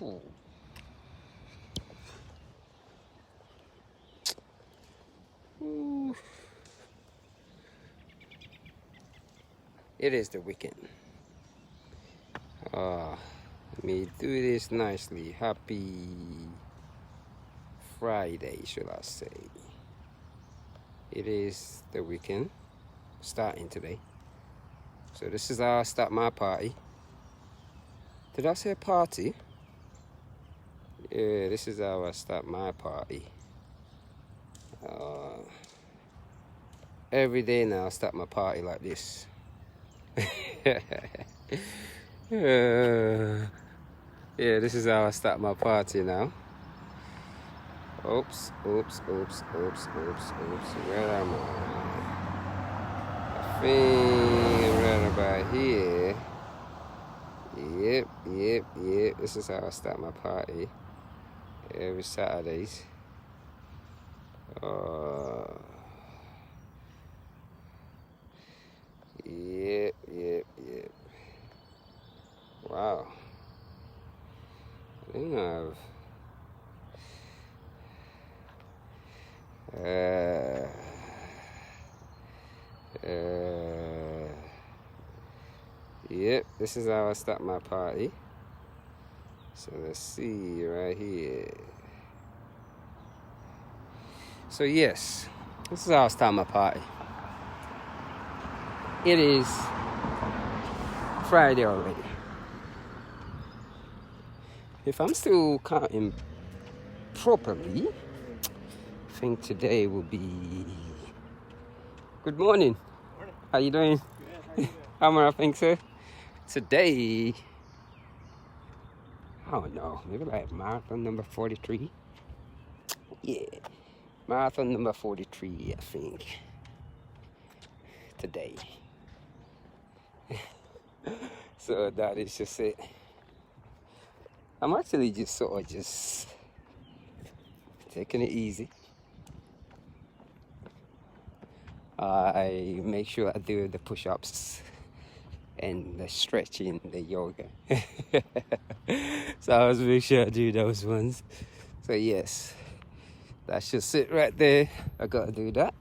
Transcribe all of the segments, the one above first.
Ooh. Ooh. It is the weekend. Let me do this nicely. Happy Friday, should I say. It is the weekend, starting today. So this is how I start my party. Did I say party? Yeah, this is how I start my party. Every day now I start my party like this. Yeah, this is how I start my party now. Oops. Where am I? I think I'm right about here. Yep. This is how I start my party. Every Saturdays. Yep. Wow. I think I've yep, this is how I start my party. So let's see right here. So yes, this is how I start my party. It is Friday already. If I'm still counting properly, I think today will be... Good morning. Morning. How you doing? Good, how you doing? I think so. Today, I don't know, maybe like marathon number 43. Yeah, marathon number 43, I think. Today. So that is just it. I'm actually just sort of just taking it easy. I make sure I do the push-ups and the stretching, the yoga. So I always make sure I do those ones. So yes, that's just it right there. I gotta do that.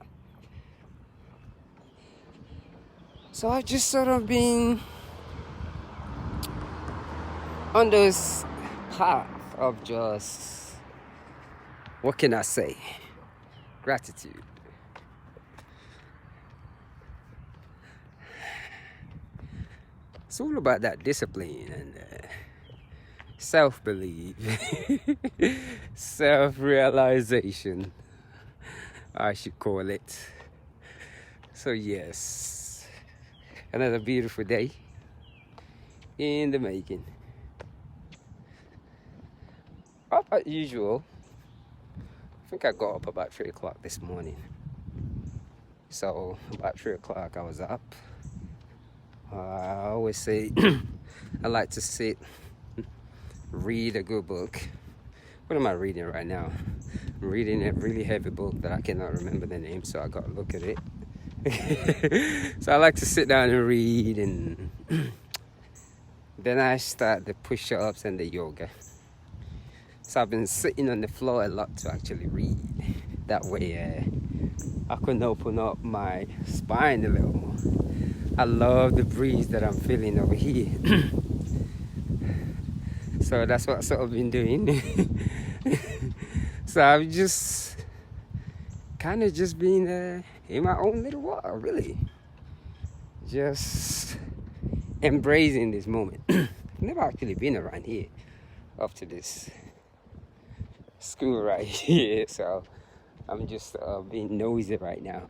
So I've just sort of been on this path of just, what can I say? Gratitude. It's all about that discipline and self-belief, self-realization, I should call it. So yes, another beautiful day in the making. Up as usual. I think I got up about 3 o'clock this morning. So about 3 o'clock I was up. I always say I like to sit, read a good book. What am I reading right now? I'm reading a really heavy book that I cannot remember the name, so I gotta look at it. So I like to sit down and read, and then I start the push-ups and the yoga. So I've been sitting on the floor a lot to actually read. That way I can open up my spine a little more. I love the breeze that I'm feeling over here. So that's what I've sort of been doing. So I've just kind of just been in my own little world, really. Just embracing this moment. I've never actually been around here up to this school right here. So I'm just being nosy right now.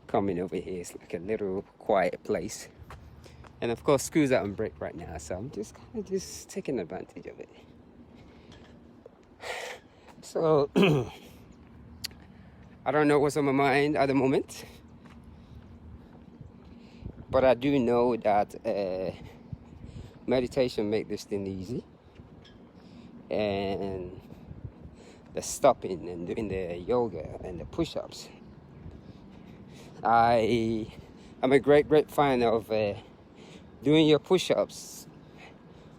Coming over here, it's like a little quiet place. And of course, school's out on break right now, so I'm just kind of just taking advantage of it. So, I don't know what's on my mind at the moment, but I do know that meditation makes this thing easy, and the stopping and doing the yoga and the push-ups. I'm a great fan of doing your push-ups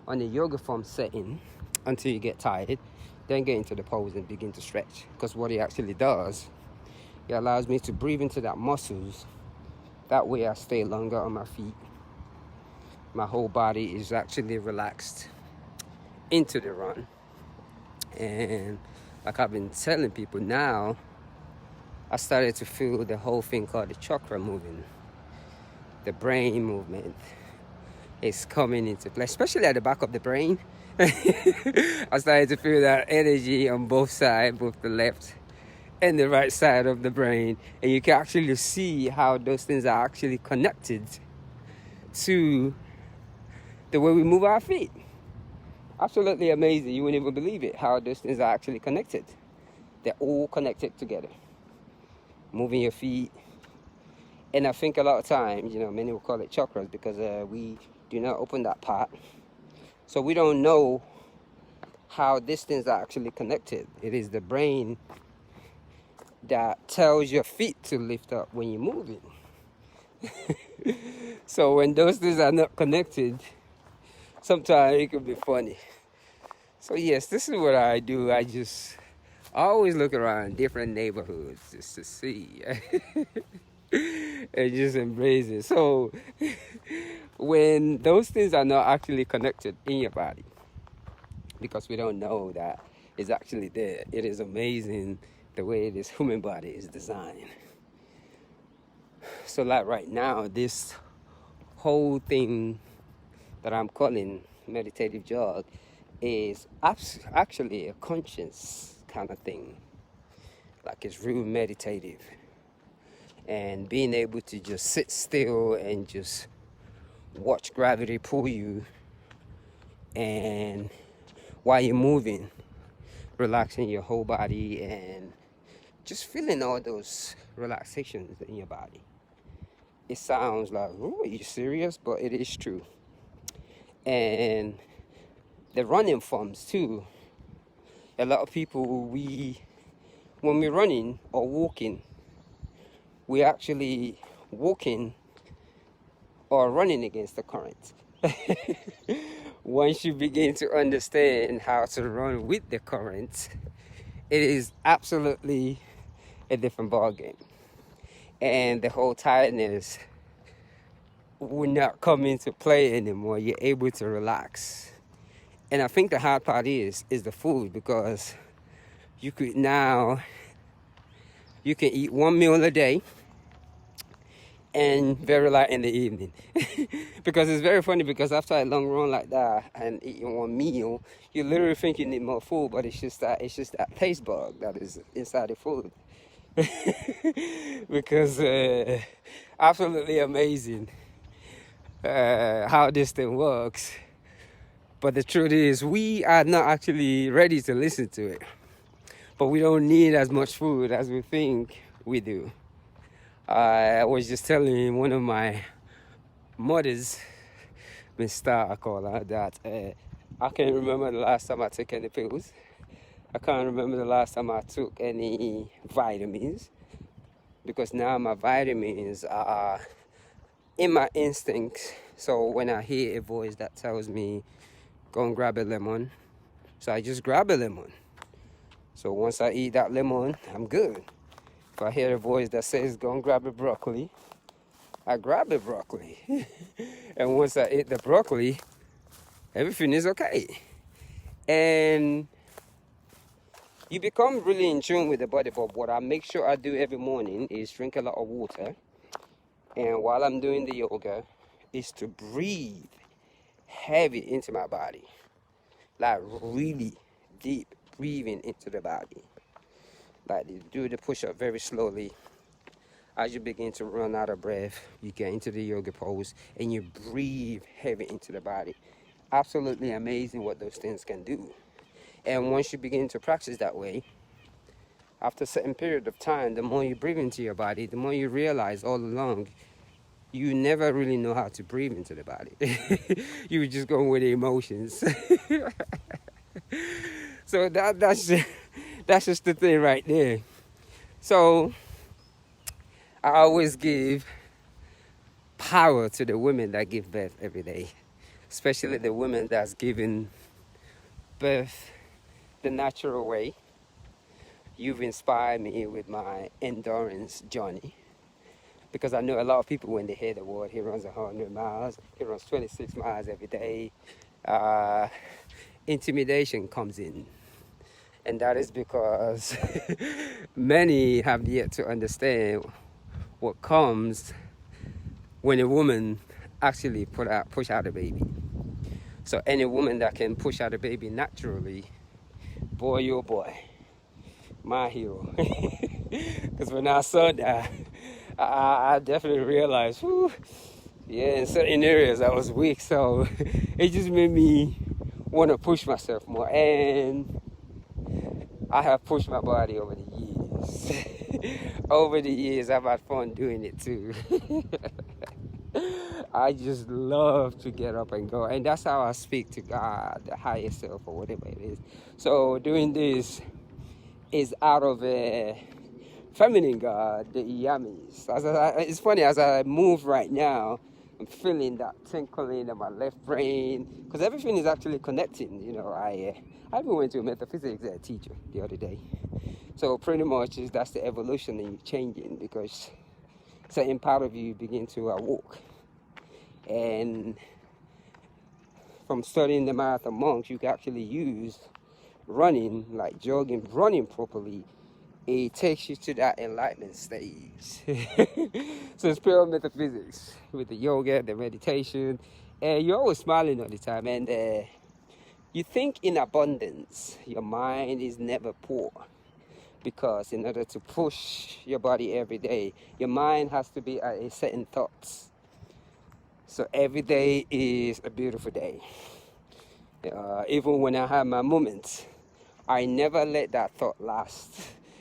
on the yoga form setting until you get tired, then get into the pose and begin to stretch. Because what it actually does, it allows me to breathe into that muscles. That way I stay longer on my feet. My whole body is actually relaxed into the run. And like I've been telling people now, I started to feel the whole thing called the chakra moving. The brain movement is coming into play, especially at the back of the brain. I started to feel that energy on both sides, both the left and the right side of the brain. And you can actually see how those things are actually connected to the way we move our feet. Absolutely amazing. You wouldn't even believe it, how those things are actually connected. They're all connected together. Moving your feet. And I think a lot of times, many will call it chakras because we do not open that part. So we don't know how these things are actually connected. It is the brain that tells your feet to lift up when you're moving. So when those things are not connected, sometimes it can be funny. So yes, this is what I do. I always look around different neighborhoods just to see and just embrace it. So when those things are not actually connected in your body, because we don't know that it's actually there, it is amazing the way this human body is designed. So like right now, this whole thing that I'm calling meditative jog is actually a conscious kind of thing. Like it's real meditative. And being able to just sit still and just watch gravity pull you, and while you're moving, relaxing your whole body and just feeling all those relaxations in your body. It sounds like, oh, are you serious? But it is true. And the running forms too. A lot of people, when we're running or walking, we're actually walking or running against the current. Once you begin to understand how to run with the current, it is absolutely a different ballgame. And the whole tiredness will not come into play anymore. You're able to relax. And I think the hard part is the food, because you can eat one meal a day and very light in the evening. Because it's very funny, because after a long run like that and eating one meal, you literally think you need more food, but it's just that taste bug that is inside the food. Because absolutely amazing how this thing works. But the truth is, we are not actually ready to listen to it. But we don't need as much food as we think we do. I was just telling one of my mothers, Miss Star, I call her, that I can't remember the last time I took any pills. I can't remember the last time I took any vitamins, because now my vitamins are in my instincts. So when I hear a voice that tells me, go and grab a lemon, so I just grab a lemon. So once I eat that lemon, I'm good. If I hear a voice that says, go and grab a broccoli, I grab a broccoli. And once I eat the broccoli, everything is okay. And you become really in tune with the body. But what I make sure I do every morning is drink a lot of water. And while I'm doing the yoga, is to breathe heavy into my body. Like really deep breathing into the body. Like you do the push-up very slowly. As you begin to run out of breath, you get into the yoga pose and you breathe heavy into the body. Absolutely amazing what those things can do. And once you begin to practice that way, after a certain period of time, the more you breathe into your body, the more you realize all along, you never really know how to breathe into the body. You were just going with the emotions. So that's just the thing right there. So I always give power to the women that give birth every day, especially the women that's giving birth the natural way. You've inspired me with my endurance journey, because I know a lot of people, when they hear the word, he runs 100 miles, he runs 26 miles every day, intimidation comes in. And that is because many have yet to understand what comes when a woman actually push out a baby. So any woman that can push out a baby naturally, boy oh boy, my hero. Because when I saw that, I definitely realized, whew, yeah, in certain areas I was weak. So it just made me want to push myself more. And I have pushed my body over the years. Over the years, I've had fun doing it too. I just love to get up and go. And that's how I speak to God, the higher self, or whatever it is. So doing this is out of a feminine God, the Yamis. It's funny, as I move right now, I'm feeling that tinkling in my left brain, because everything is actually connecting. You know, I even went to a metaphysics teacher the other day. So pretty much that's the evolution and you changing, because certain part of you begin to walk. And from studying the marathon monks, you can actually use running, like jogging, running properly. It takes you to that enlightenment stage. So it's pure metaphysics with the yoga, the meditation, and you're always smiling all the time. And you think in abundance. Your mind is never poor, because in order to push your body every day, your mind has to be at a certain thoughts. So every day is a beautiful day. Even when I have my moments, I never let that thought last.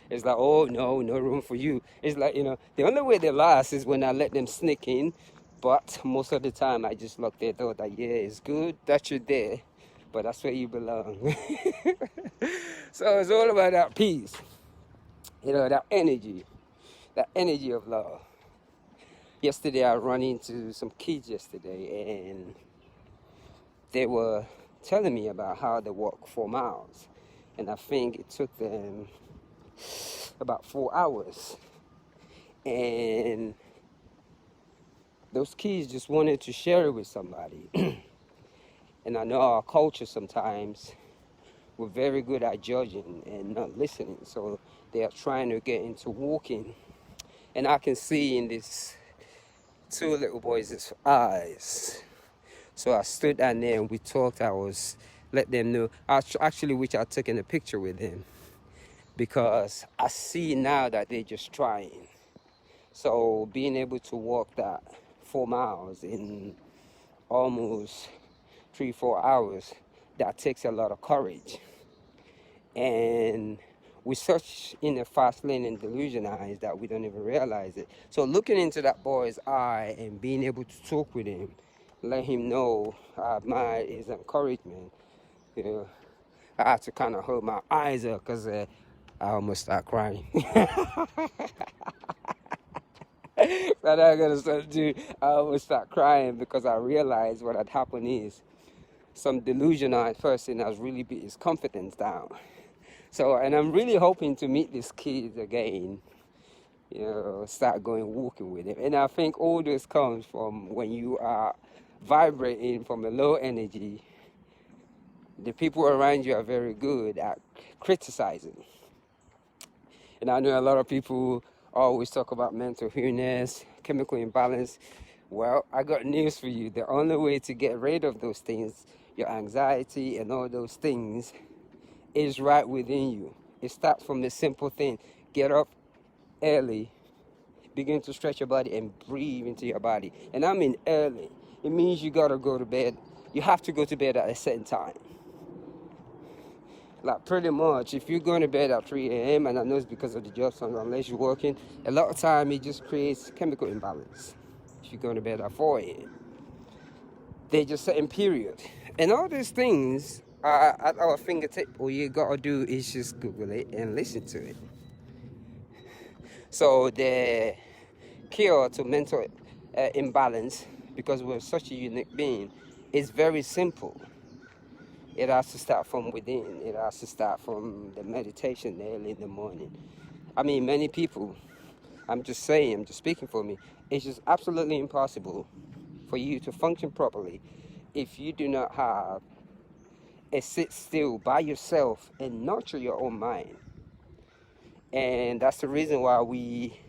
It's like, oh, no room for you. It's like, the only way they last is when I let them sneak in. But most of the time, I just lock their door that, yeah, it's good that you're there, but that's where you belong. So it's all about that peace, that energy of love. Yesterday, I ran into some kids yesterday, and they were telling me about how they walk 4 miles. And I think it took them about 4 hours. And those kids just wanted to share it with somebody. And I know our culture sometimes, we're very good at judging and not listening. So they are trying to get into walking. And I can see in these 2 little boys' eyes. So I stood down there and we talked. I was let them know. I actually wish I'd taken a picture with them, because I see now that they're just trying. So being able to walk that 4 miles in almost 3-4 hours, that takes a lot of courage. And we're such in a fast lane and delusionized that we don't even realize it. So looking into that boy's eye and being able to talk with him, let him know I admire his encouragement. I had to kind of hold my eyes up, because I almost start crying. But I'm gonna start do. I almost start crying, because I realized what had happened is some delusionized person has really beat his confidence down. So, and I'm really hoping to meet these kids again, start going walking with them. And I think all this comes from when you are vibrating from a low energy. The people around you are very good at criticizing. And I know a lot of people always talk about mental illness, chemical imbalance. Well, I got news for you. The only way to get rid of those things, your anxiety and all those things, is right within you. It starts from the simple thing. Get up early, begin to stretch your body and breathe into your body. And I mean early. It means you gotta go to bed. You have to go to bed at a certain time. Like pretty much, if you're going to bed at 3 a.m., and I know it's because of the job, so unless you're working, a lot of time it just creates chemical imbalance. If you're going to bed at 4 a.m., they're just certain period. And all these things are at our fingertip. All you gotta do is just Google it and listen to it. So the cure to mental imbalance, because we're such a unique being, is very simple. It has to start from within. It has to start from the meditation early in the morning. I mean, many people, I'm just speaking for me, it's just absolutely impossible for you to function properly if you do not have a sit still by yourself and nurture your own mind. And that's the reason why we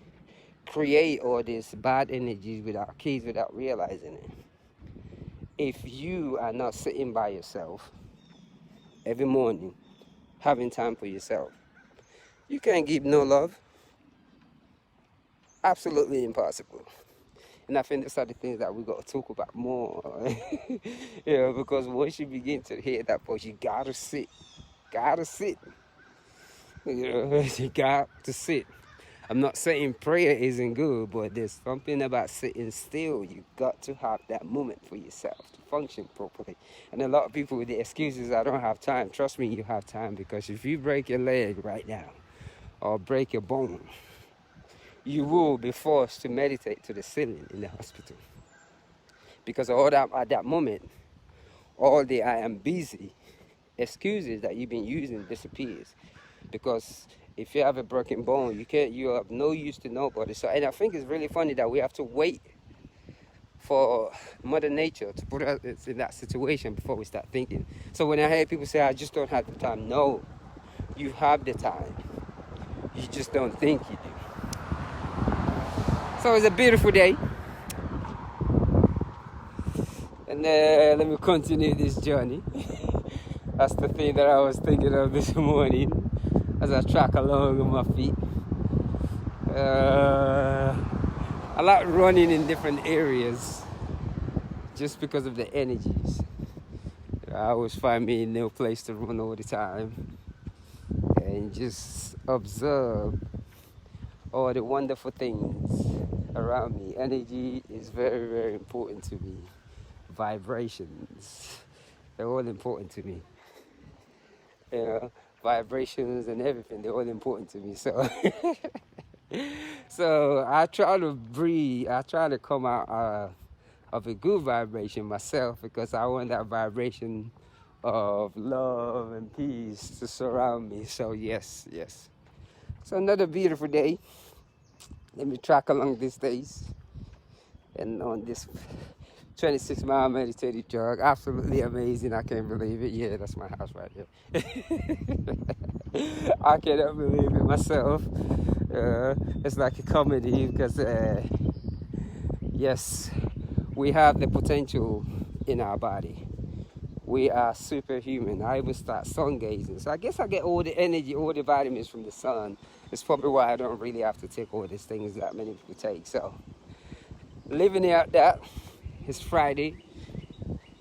create all this bad energies with our kids without realizing it. If you are not sitting by yourself every morning, having time for yourself, you can't give no love. Absolutely impossible. And I think those are the things that we got to talk about more. Because once you begin to hear that voice, you gotta sit. Gotta sit. You got to sit. I'm not saying prayer isn't good, but there's something about sitting still. You got to have that moment for yourself to function properly. And a lot of people with the excuses, I don't have time. Trust me, you have time, because if you break your leg right now or break your bone, you will be forced to meditate to the ceiling in the hospital. Because all that at that moment, all the I am busy excuses that you've been using disappears. Because if you have a broken bone, you have no use to nobody. So, and I think it's really funny that we have to wait for Mother Nature to put us in that situation before we start thinking. So when I hear people say, I just don't have the time, no, you have the time. You just don't think you do. So it's a beautiful day. And let me continue this journey. That's the thing that I was thinking of this morning as I track along on my feet. I like running in different areas just because of the energies. I always find me in no place to run all the time and just observe all the wonderful things around me. Energy is very, very important to me. Vibrations, they're all important to me. Vibrations and everything, they're all important to me. So I try to breathe, I try to come out of a good vibration myself, because I want that vibration of love and peace to surround me. So yes. So another beautiful day. Let me track along these days. And on this 26-mile meditative jog, absolutely amazing. I can't believe it. Yeah, that's my house right here. I cannot believe it myself. It's like a comedy, because yes, we have the potential in our body. We are superhuman. I even start sun gazing. So I guess I get all the energy, all the vitamins from the sun. It's probably why I don't really have to take all these things that many people take. So living out that. It's Friday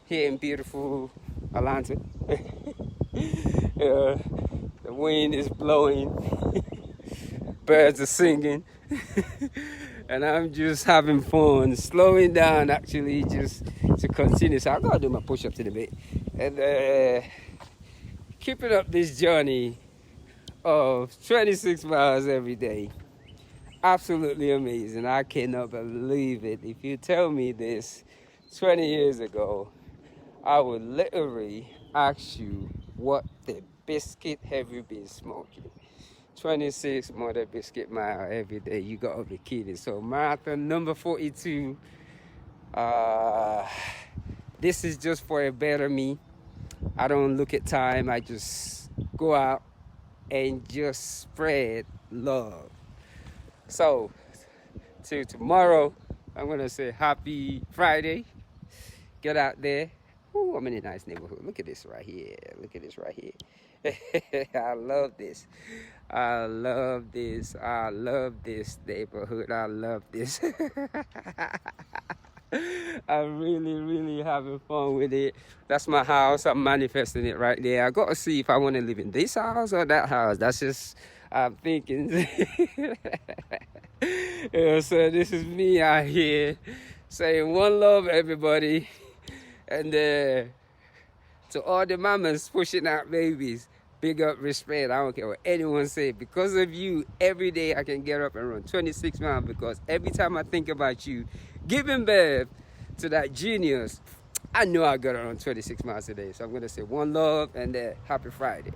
here in beautiful Atlanta. The wind is blowing, birds are singing, and I'm just having fun, slowing down actually just to continue. So I gotta do my push-ups in a bit and keeping up this journey of 26 miles every day. Absolutely amazing. I cannot believe it. If you tell me this 20 years ago, I would literally ask you, what the biscuit have you been smoking? 26 mother biscuit mile every day. You gotta be kidding. So marathon number 42. This is just for a better me. I don't look at time. I just go out and just spread love. So till tomorrow, I'm gonna say happy Friday. Get out there. Ooh, I'm in a nice neighborhood. Look at this right here. Look at this right here. I love this. I love this. I love this neighborhood. I love this. I'm really having fun with it. That's my house. I'm manifesting it right there. I gotta see if I want to live in this house or that house. That's just, I'm thinking. So this is me out here saying one love, everybody. And to all the mamas pushing out babies, big up, respect. I don't care what anyone say. Because of you, every day I can get up and run 26 miles, because every time I think about you giving birth to that genius, I know I got around 26 miles a day. So I'm going to say one love and happy Friday.